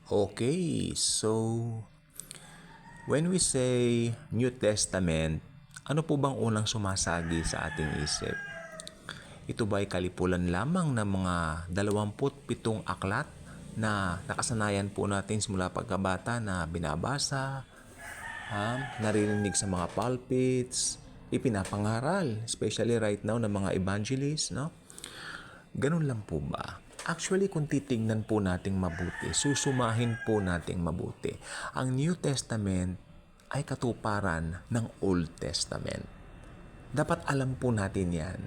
Okay, so when we say New Testament, ano po bang unang sumasagi sa ating isip? Ito ba ay kalipulan lamang ng mga 27 aklat na nakasanayan po natin simula pagkabata na binabasa, naririnig sa mga pulpits, ipinapangaral, especially right now ng mga evangelists, no? Ganun lang po ba? Actually, kung titignan po nating mabuti, susumahin po nating mabuti, ang New Testament ay katuparan ng Old Testament. Dapat alam po natin yan.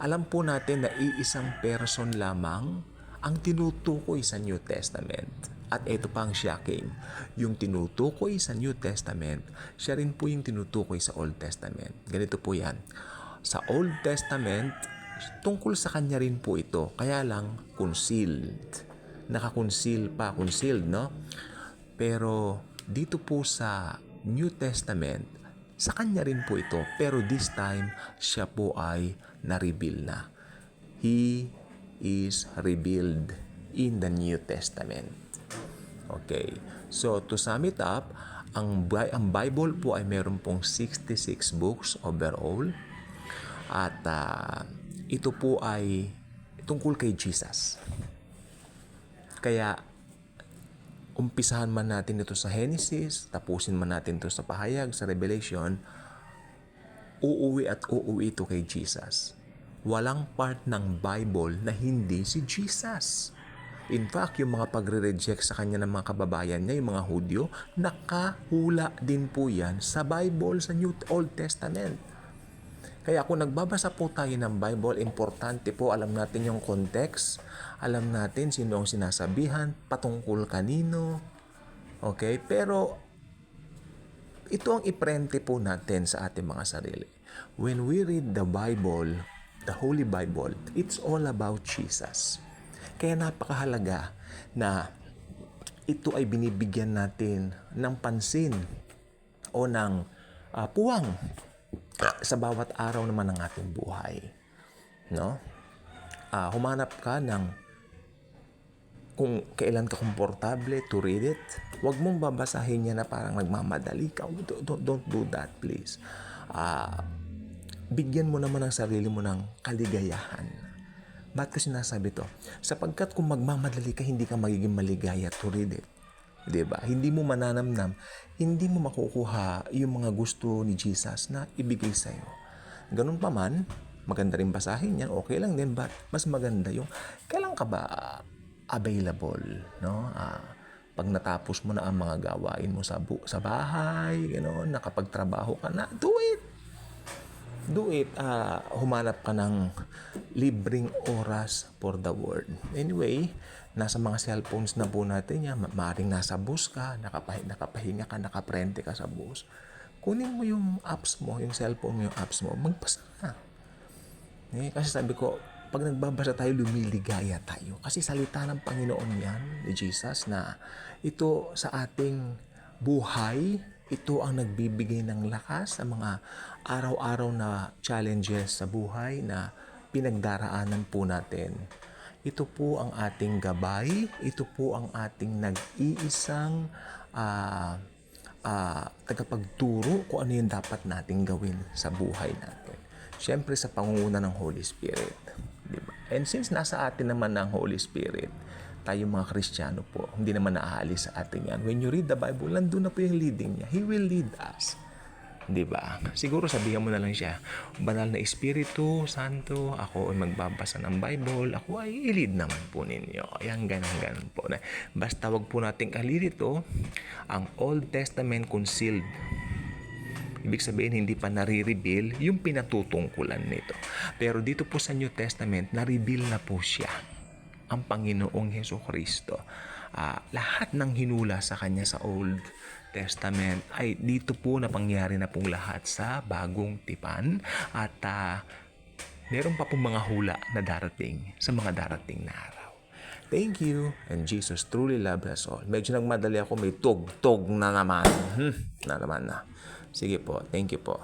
Alam po natin na iisang person lamang ang tinutukoy sa New Testament. At ito pa ang shocking. Yung tinutukoy sa New Testament, siya rin po yung tinutukoy sa Old Testament. Ganito po yan. Sa Old Testament, tungkol sa kanya rin po ito. Kaya lang, concealed. Concealed, no? Pero dito po sa New Testament, sa kanya rin po ito. Pero this time, siya po ay na-reveal na. He is revealed in the New Testament. Okay. So, to sum it up, ang Bible po ay meron pong 66 books overall. At ito po ay tungkol kay Jesus. Kaya, umpisahan man natin ito sa Genesis, tapusin man natin ito sa Pahayag, sa Revelation, uuwi ito kay Jesus. Walang part ng Bible na hindi si Jesus. In fact, yung mga pagre-reject sa kanya ng mga kababayan niya, yung mga Hudyo, nakahula din po yan sa Bible, sa Old Testament. Kaya kung nagbabasa po tayo ng Bible, importante po alam natin yung context, alam natin sino ang sinasabihan, patungkol kanino. Okay? Pero ito ang iprente po natin sa ating mga sarili. When we read the Bible, the Holy Bible, it's all about Jesus. Kaya napakahalaga na ito ay binibigyan natin ng pansin o ng puwang sa bawat araw naman ng ating buhay. No? Humanap ka ng kung kailan ka komportable to read it. Huwag mong babasahin niya na parang nagmamadali ka. Don't do that, please. Bigyan mo naman ang sarili mo ng kaligayahan. Ba't ko sinasabi to? Sapagkat kung magmamadali ka, hindi ka magiging maligaya to read it. Diba? Hindi mo mananamnam, hindi mo makukuha yung mga gusto ni Jesus na ibigay sa'yo. Ganun pa man, maganda rin basahin yan, okay lang din, but mas maganda yung kailan ka ba available, no? Pag natapos mo na ang mga gawain mo sa bahay, gano'n, nakapagtrabaho ka na, do it. Humanap ka ng libreng oras for the Word. Anyway, nasa mga cellphones na po natin yan. Maaaring nasa bus ka, nakapahinga ka, nakaprente ka sa bus. Kunin mo yung apps mo, yung cellphone mo, yung apps mo, magbasa na. Kasi sabi ko, pag nagbabasa tayo, lumiligaya tayo. Kasi salita ng Panginoon yan, ni Jesus, na ito sa ating buhay, ito ang nagbibigay ng lakas sa mga araw-araw na challenges sa buhay na pinagdaraanan po natin. Ito po ang ating gabay, ito po ang ating nag-iisang tagapagturo kung ano yung dapat nating gawin sa buhay natin. Siyempre sa pangunguna ng Holy Spirit. Diba? And since nasa atin naman ang Holy Spirit, tayo mga Kristiyano po, hindi naman naaalis sa atin yan. When you read the Bible, nandun na po yung leading niya. He will lead us. Diba? Siguro sabihan mo na lang siya, Banal na Espiritu Santo, ako ay magbabasa ng Bible, ako ay i-lead naman po ninyo. Ayan, ganun po. Basta wag po nating kalilito ang Old Testament concealed. Ibig sabihin, hindi pa nare-reveal yung pinatutungkulan nito. Pero dito po sa New Testament, na-reveal na po siya, ang Panginoong Hesukristo. Lahat ng hinula sa Kanya sa Old Testament ay dito po napangyari na pong lahat sa Bagong Tipan. At meron pa pong mga hula na darating sa mga darating na araw. Thank you, and Jesus truly loves us all. Medyo nagmadali ako, may tug na naman. Na. Sige po, thank you po.